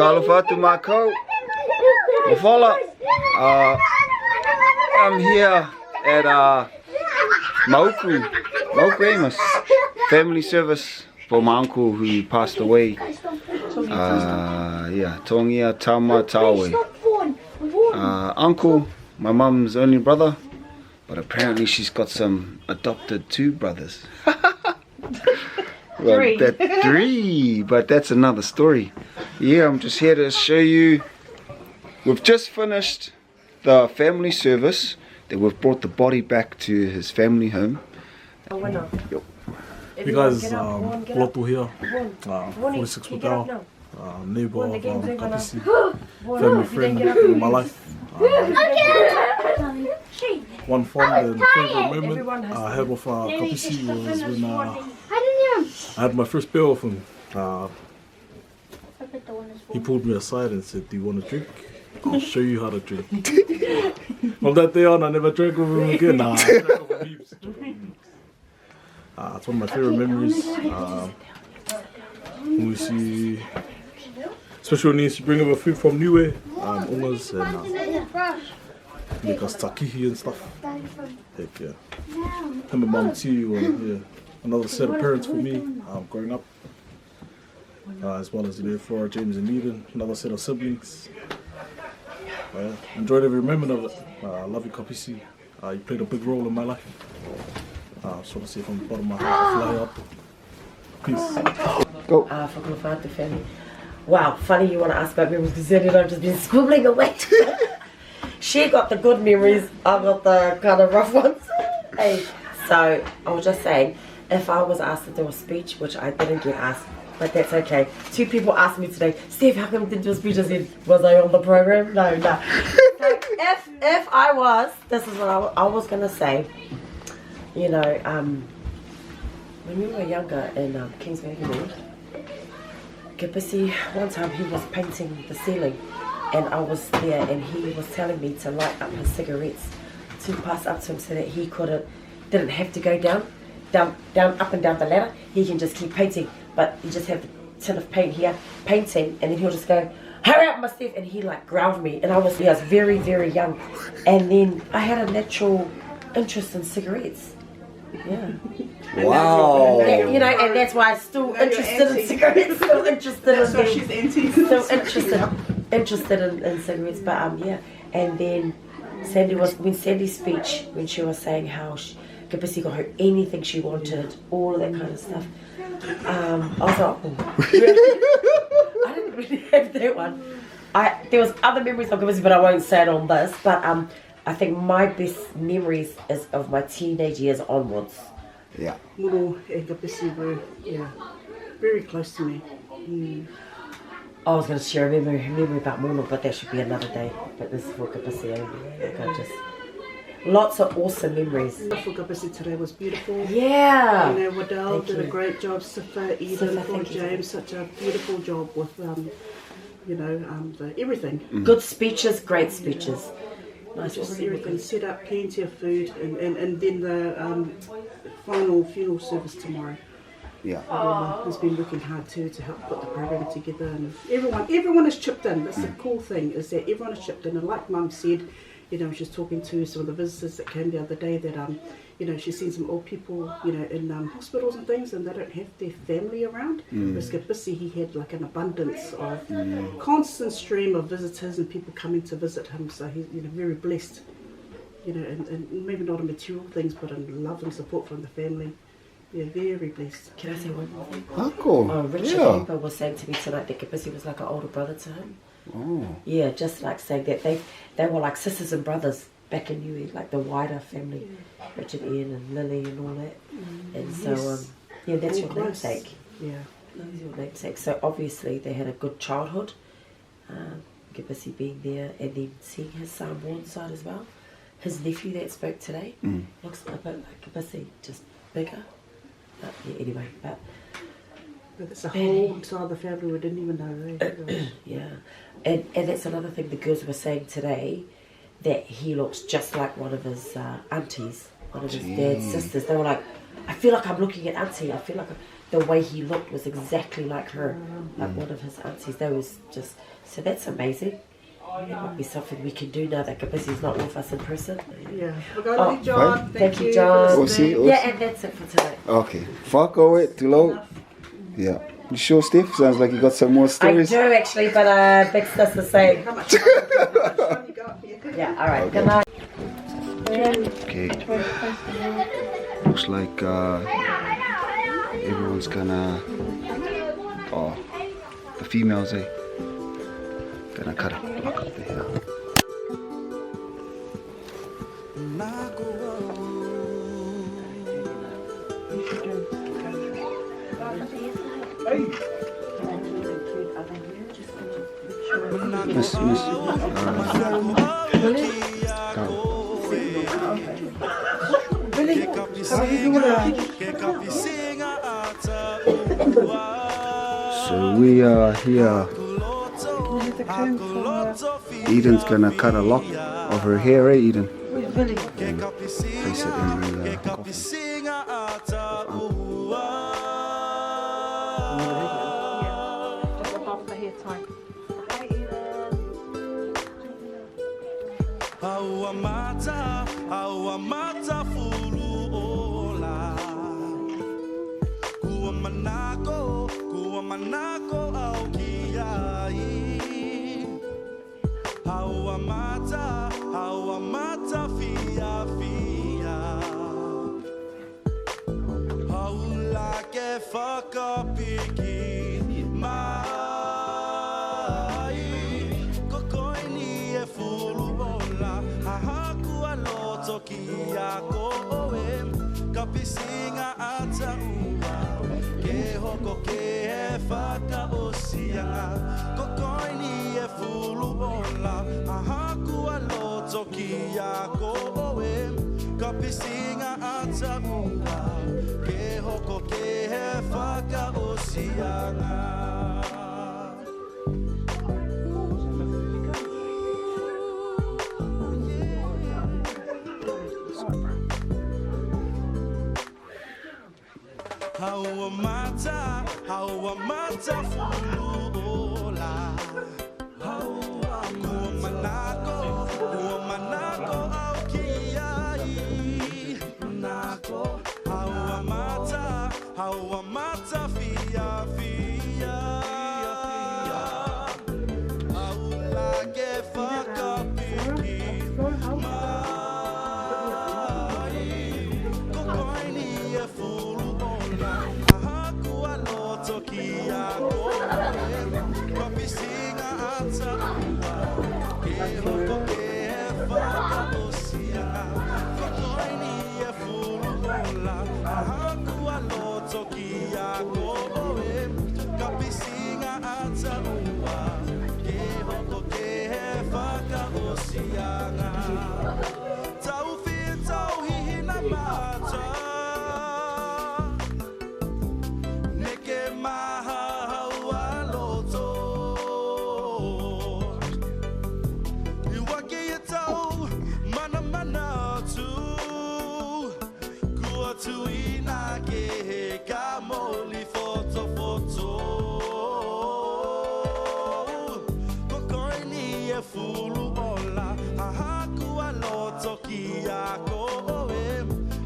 Alofa tu mākou. Mawhala. I'm here at Mauku Amos family service for my uncle who passed away. Togiatama Taue. Uncle, my mum's only brother, but apparently she's got some adopted 2 brothers. Well, three, but that's another story. Yeah, I'm just here to show you. We've just finished the family service. That we've brought the body back to his family home. You guys, Lotu here, 46 Wadao, neighbour of Uncle Kapisi, family friend in my life. One fond and favourite moment I had with Kapisi was when I had my first beer with him. He pulled me aside and said, "Do you want to drink? I'll show you how to drink." From that day on, I never drank with him again. I drank with him heaps. It's one of my favourite memories. When we see, especially when he used to bring over food from Niue, Ungas, and make us takihi and stuff. Heck yeah. Him and Mum too, another set of parents for me growing up. As well as Flora, James and Eden, another set of siblings. Enjoyed every moment of it. I love you, Kapisi. You played a big role in my life. I just want to say from the bottom of my heart, fly up. Peace. Go. For family. Wow, funny you want to ask about memories because I've just been scribbling away. She got the good memories, I got the kind of rough ones. Hey, so I was just saying, if I was asked to do a speech, which I didn't get asked, but that's okay. 2 people asked me today, Steve, how come you didn't do a speech? I said, was I on the program? No. So if I was, this is what I was going to say. You know, when we were younger in Kingsway, Kapisi, one time he was painting the ceiling and I was there and he was telling me to light up his cigarettes to pass up to him so that he didn't have to go down, up and down the ladder. He can just keep painting. But you just have the tin of paint here, painting, and then he'll just go, hurry up, my Steve, and he like growled me, and I was very, very young, and then I had a natural interest in cigarettes. Yeah. Wow. And, you know, and that's why I'm still interested in cigarettes. Still interested in them. Still interested in cigarettes. But yeah, and then Sandy's speech when she was saying how Kapisi got her anything she wanted, all of that kind of stuff. I was like, oh, really? I didn't really have that one. There was other memories of Kapisi, but I won't say it on this. But I think my best memories is of my teenage years onwards. Yeah. Muro and Kapisi were very close to me. I was going to share a memory about Muro, but that should be another day. But this is for Kapisi only. Lots of awesome memories. For Kapisi today was beautiful. Yeah. You know, Waddell did a great job. Sifa, Eden, Paul James, such a beautiful job with, everything. Good speeches, great speeches. Nice. Just everything set up, plenty of food, and then the final funeral service tomorrow. Yeah. Has been working hard too to help put the program together, and everyone has chipped in. That's the cool thing, is that everyone has chipped in, and like Mum said, you know, she was talking to some of the visitors that came the other day that, she's seen some old people, in hospitals and things, and they don't have their family around. Whereas Kapisi, he had like an abundance of constant stream of visitors and people coming to visit him. So he's, very blessed, and maybe not in material things, but in love and support from the family. Yeah, very blessed. Can I say one more thing? Cool. Richard Amber was saying to me tonight that Kapisi was like an older brother to him. Oh. Yeah, just like saying that they were like sisters and brothers back in Niue, like the wider family, Richard, Ian and Lily and all that. And so, that's all your namesake. Yeah. That's your namesake. So obviously they had a good childhood, Kapisi being there, and then seeing his son Warnside as well. His nephew that spoke today looks a bit like Kapisi, just bigger. But yeah, anyway, but that's a whole side of the family we didn't even know. Yeah, and that's another thing the girls were saying today, that he looks just like one of his aunties, one of his dad's sisters. They were like, I feel like I'm looking at auntie. I feel like the way he looked was exactly like her, like one of his aunties. That was just, so that's amazing. That might be something we can do now that Kapisi's not with us in person. Yeah. We're going to John. Thank you, John. Awesome. Yeah, and that's it for tonight. Okay. Whako e, te lau. Yeah. You sure, Steph? Sounds like you got some more I stories. do actually, but Bex does the same. How much time you got here? Yeah, alright, good night. Okay. Looks like everyone's gonna, the females, gonna cut a block up the hill. Miss, so we are here. Eden's gonna cut a lock of her hair, Eden? And place it in the coffin. Mata fulu ola Kua manako au kiai Haua mata fia fia Haula ke whakapiki mai Kokoini e fulu ola Hahakua loto ki a koe Kapisinga ata ua Ke hoko ke he whaka osianga Kokoini e fulu ola Hahakua loto ki a koe Kapisinga ata ua Ke hoko ke he whaka osianga Haua mata fulu ola Kua manako au kiai Manako Haua mata fia fia Haula ke whakapiki mai Kokoini e fulu ola Ahakua loto ki a koe Kapisinga ata ua Ke hoko ke he whaka osianga Kokoini e fulu ola Ahakua loto ki a koe Kapisinga ata ua Ke hoko ke he whaka osianga Tau whia tau hihi na mata Neke maha haua loto Iwake e tau mana mana tu Kua tuina ke he ka moli foto foto Kokoini e fulu ola Ahakua loto ki a koe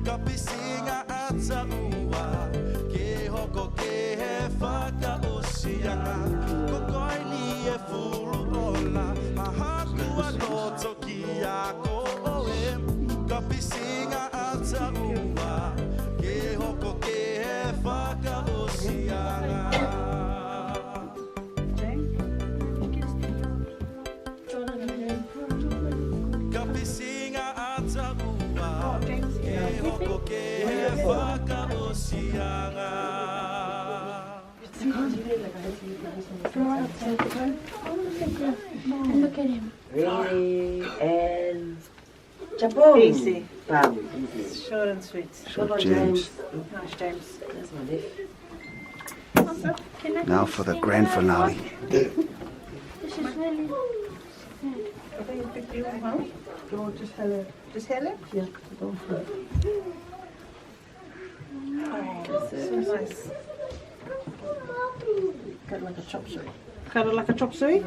Kapisinga ata ua Ke hoko ke he whaka osianga Kokoini e fulu ola Ahakua loto ki a koe Kapisinga ata ua Ke hoko ke he whaka osianga Kapisinga ata ua Ke hoko ke he whaka osianga Look at him. Ready, and Jaboom. Easy. Bam. Short and sweet. Good one, James. Nice, James. That's my left. Now for the grand finale. This is really You want just Helen? Just Helen? Yeah, go for it. Oh, so nice. Cut it like a chop suey. Cut it like a chop suey?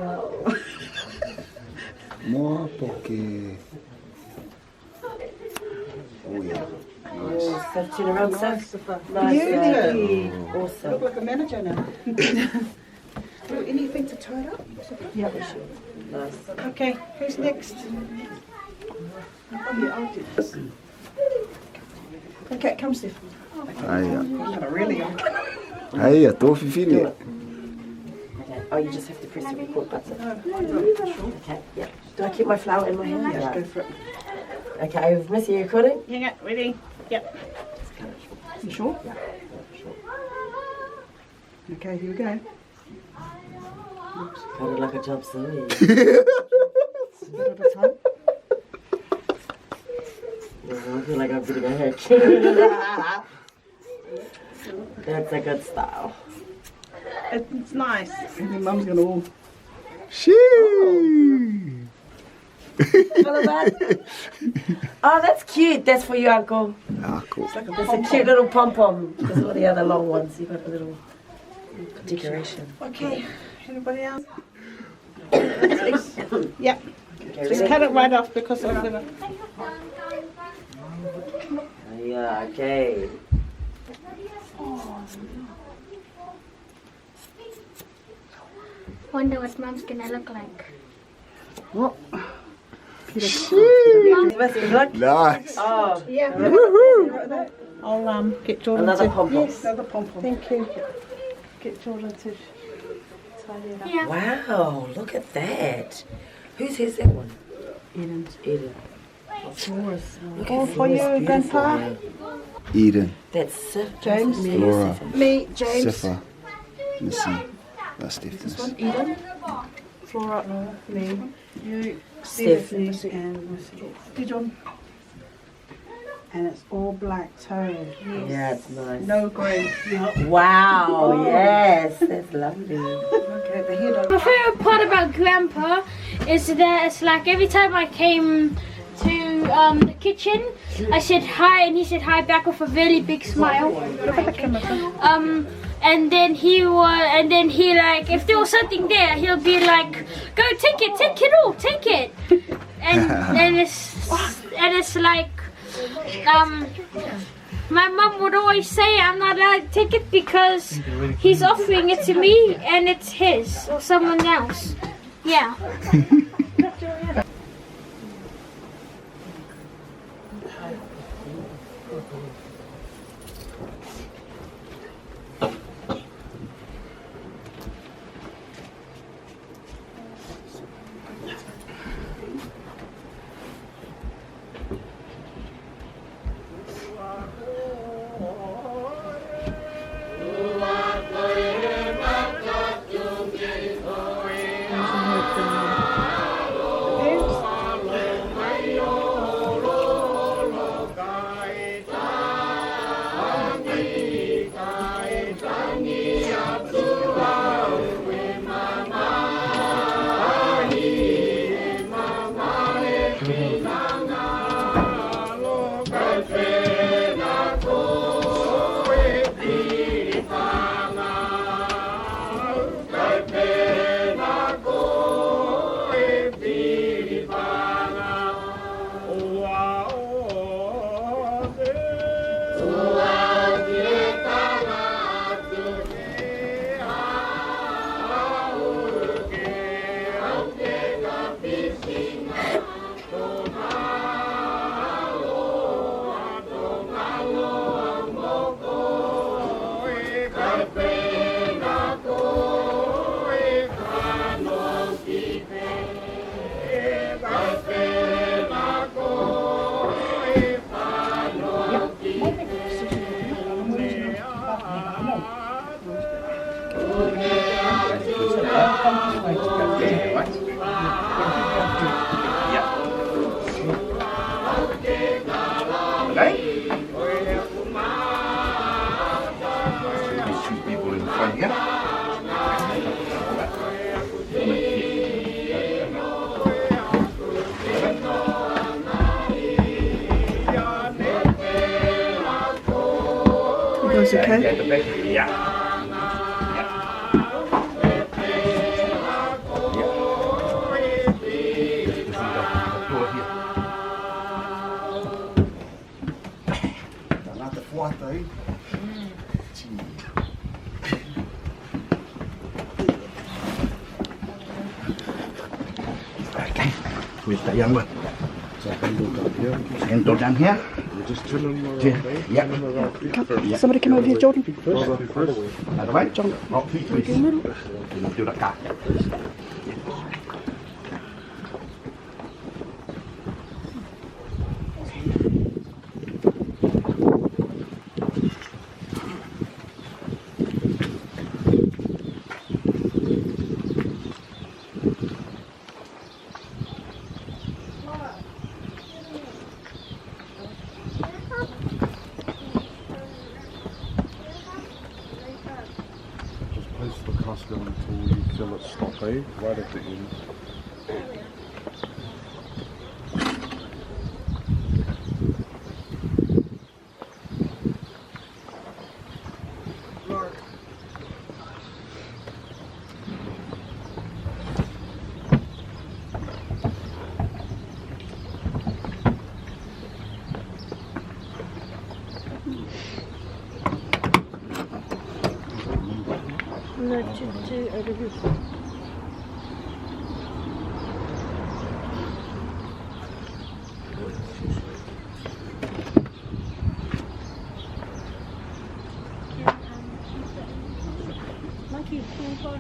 Moa poke. Oh yeah. Nice. So turn around, Nice. Seth. Nice. Beauty. Awesome. Look like a manager now. Do anything to tie it up? Yeah, we should. Nice. Okay, who's next? Okay, come Steph. Aia. Not really. Aia, tofi fine. Okay. Oh, you just have to press the record button. Okay, yeah. Do I keep my flower in my hand? Yeah, go for it. Okay, Missy, you recording? Yeah, ready? Yep. You sure? Yeah. Okay, here we go. Cut it like a chop suey. A bit at a time. I feel like I'm getting a haircut. That's a good style. It's nice. And your mum's gonna all. Shee. Follow that. Oh, that's cute. That's for you, Uncle. Ah, cool. That's a cute little pom-pom. Because all the other long ones, you've got a little decoration. Okay, anybody else? Yep. Okay, Just ready? cut it right off because I'm gonna. Yeah, okay. Wonder what Mom's gonna look like. What? Best of luck. Nice. Oh, Yeah. Woohoo. I'll get Jordan another to. pom-pom. Yes, another pom-pom. Thank you. Get Jordan to tie it up. Yeah. Wow, look at that. Whose is that one? Eden's. Eden. Flores. Look All at for Flores, you, beautiful. Grandpa. Eden. That's Sif. James. Me. Flora. Me, James. Sifa. Missy. That's Stephen's. Eden. Flora, me, you, Stephanie. Stephanie, and Missy. John. And it's all black toe. Yes. Yeah, it's nice. No grey. Wow, yes, that's lovely. Okay, the head My favorite part about Grandpa is that it's like every time I came to the kitchen, I said hi, and he said hi back with a really big smile. And then he like, if there was something there, he'll be like, go take it all, take it. And it's like, my mum would always say I'm not allowed to take it because he's offering it to me and it's his or someone else. Yeah. Goes okay? Yeah. Okay, where's the young one? And go down here. We're just chilling around, Yeah. chilling around feet first. Somebody come over here, Jordan. First. Another way. Oh, feet please. Do the car. Just place the casket until you feel it stop, eh? Right at the end. No, to over here. Monkey, cool car.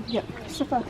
Yep, sofa.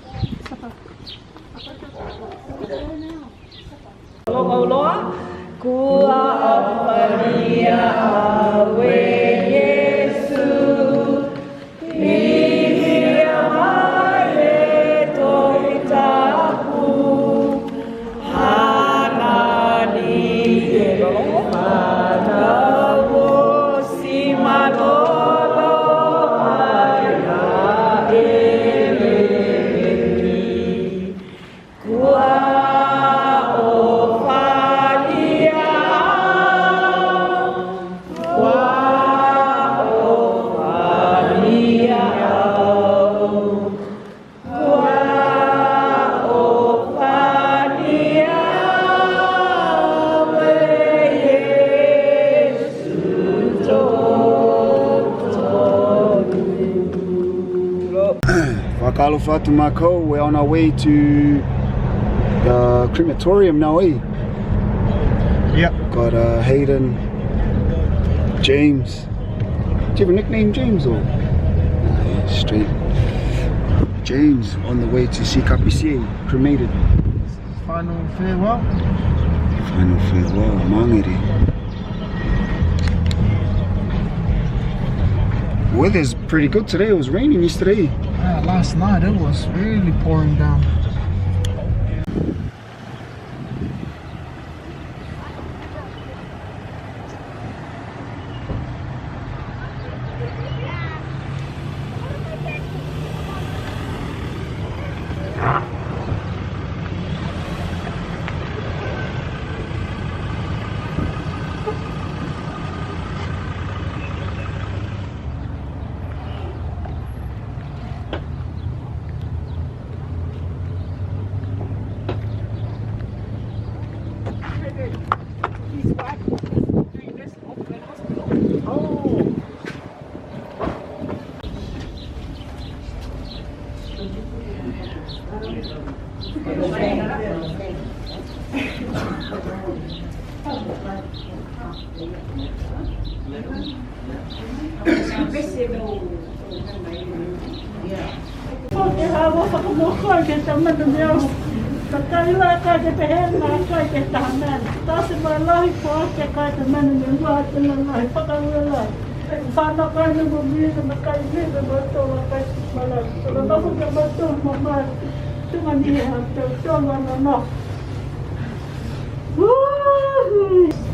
Whakalofa atu mākou, we're on our way to the crematorium now, eh? Yep. Got Hayden, James. Do you have a nickname, James, or? Yeah, straight. James on the way to see Kapisi, cremated. Final farewell. Final farewell, mangere. Weather's pretty good today. It was raining yesterday. Last night it was really pouring down.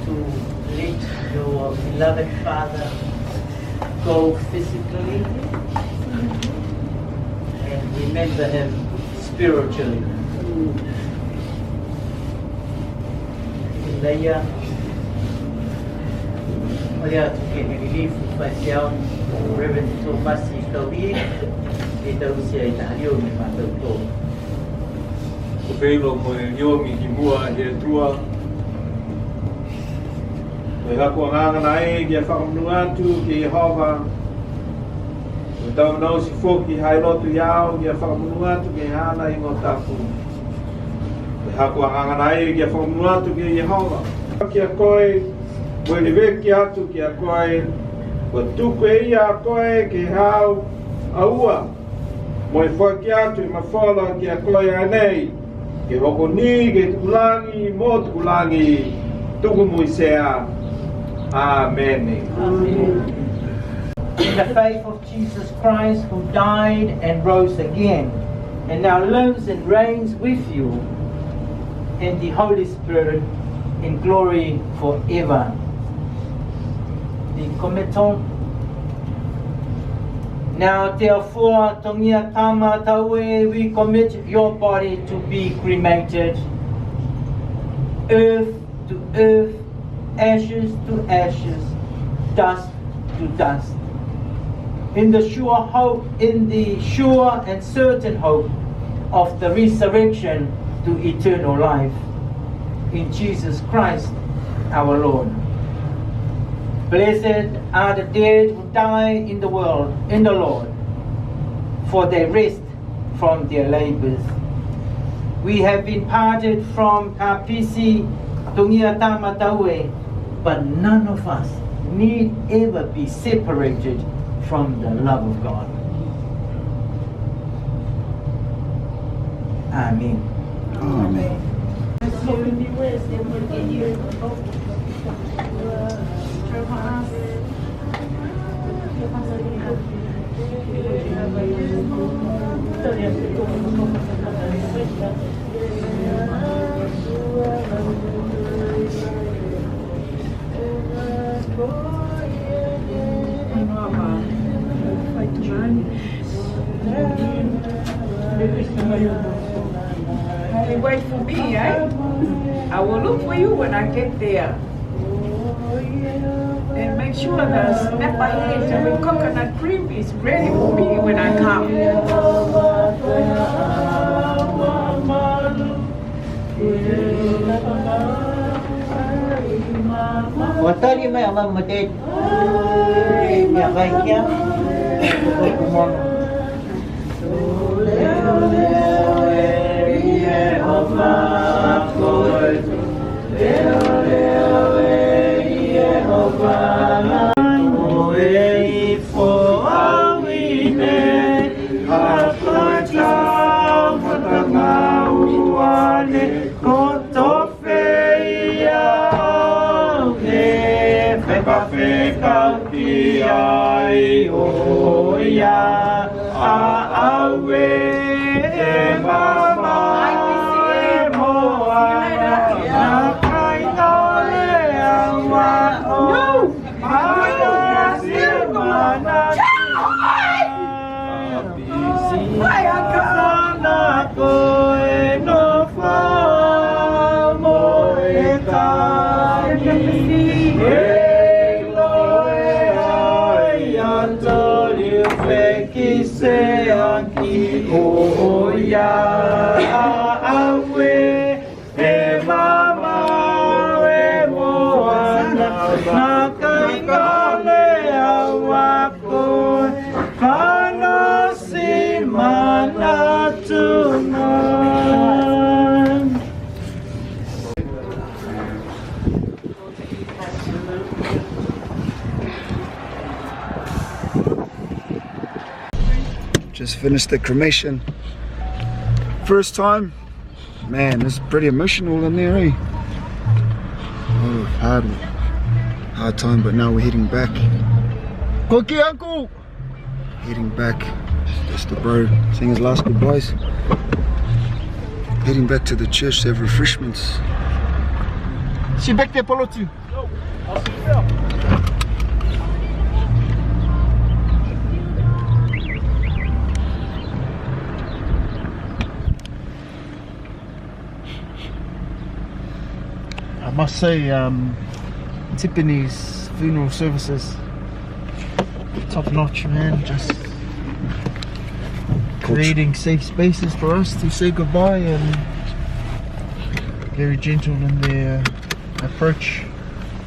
To let your beloved father go physically and remember him spiritually. Leia, olha tu que relief facial, Reverend Thomas Taue, e tau sia I tario me matau tō. Ko whelo mo e nio mi ki mua he tua. Me hako ngangana e kia whakamunu atu ki Yehova. Me tau nau si foki hai lotu iau kia whakamunu atu ki hana I ngō tapu. Me hako ngangana e kia whakamunu atu ki Yehova. Kia koe, mo ni veki atu kia koe, ko tuku e ia koe ki hau aua. Mo I whaki atu I mawhala kia koe anei. Ke hoko ni, ke tukulangi, mo tukulangi, tuku mui sea. Amen. Amen. In the faith of Jesus Christ, who died and rose again, and now lives and reigns with you in the Holy Spirit in glory forever. The committon. Now therefore, Togiatama, Taue, we commit your body to be cremated, earth to earth, ashes to ashes, dust to dust. In the sure and certain hope of the resurrection to eternal life, in Jesus Christ our Lord. Blessed are the dead who die in the world, in the Lord, for they rest from their labors. We have been parted from Kapisi, Togiatama, Taue, but none of us need ever be separated from the love of God. Amen. Amen. Wait for me, eh? I will look for you when I get there. And make sure the snap ahead and the coconut cream is ready for me when I come. Watali mai ama mate ya kaikia kumon Just finished the cremation. First time. Man, it's pretty emotional in there, eh? Oh, hard time, but now we're heading back. Cookie, Uncle! Heading back. Just the bro saying his last goodbyes. Heading back to the church to have refreshments. See you back there, Polo too. must say, Tiffany's funeral services, top notch, man. Just creating safe spaces for us to say goodbye, and very gentle in their approach.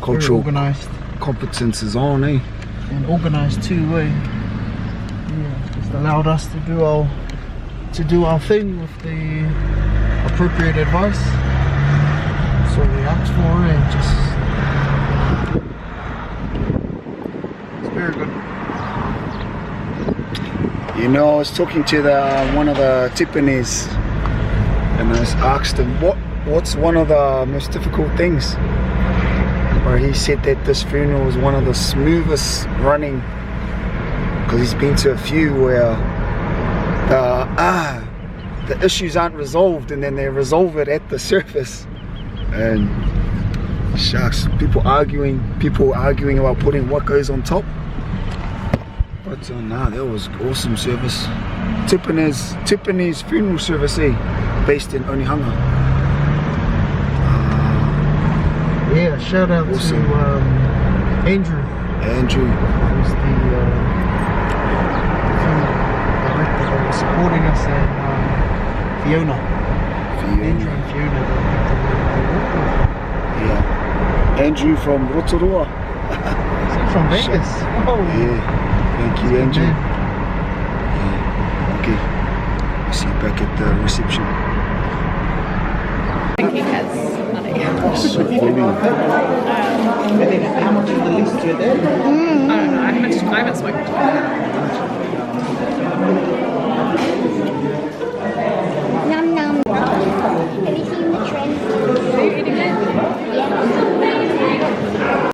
Cultural very organised. Competence is on, eh? And organised too, eh? Yeah, just allowed us to do our thing with the appropriate advice. That's what we asked for, and it's very good. You know, I was talking to one of the Tipanis, and I asked him what's one of the most difficult things. Where he said that this funeral was one of the smoothest running, because he's been to a few where the issues aren't resolved, and then they resolve it at the surface, and shucks, people arguing about putting what goes on top. But nah, that was awesome service. Tiffany's funeral service, based in Onehunga. Yeah, shout out awesome. to Andrew. Andrew. Who's the director that was supporting us, and Fiona. Andrew and Fiona. Yeah. Andrew from Rotorua. From Vegas. Oh. Yeah. Thank you, Andrew. Yeah. Okay. I'll see you back at the reception. I think he has money. So funny. How much is the least you're there? I don't know. I haven't spoken to him.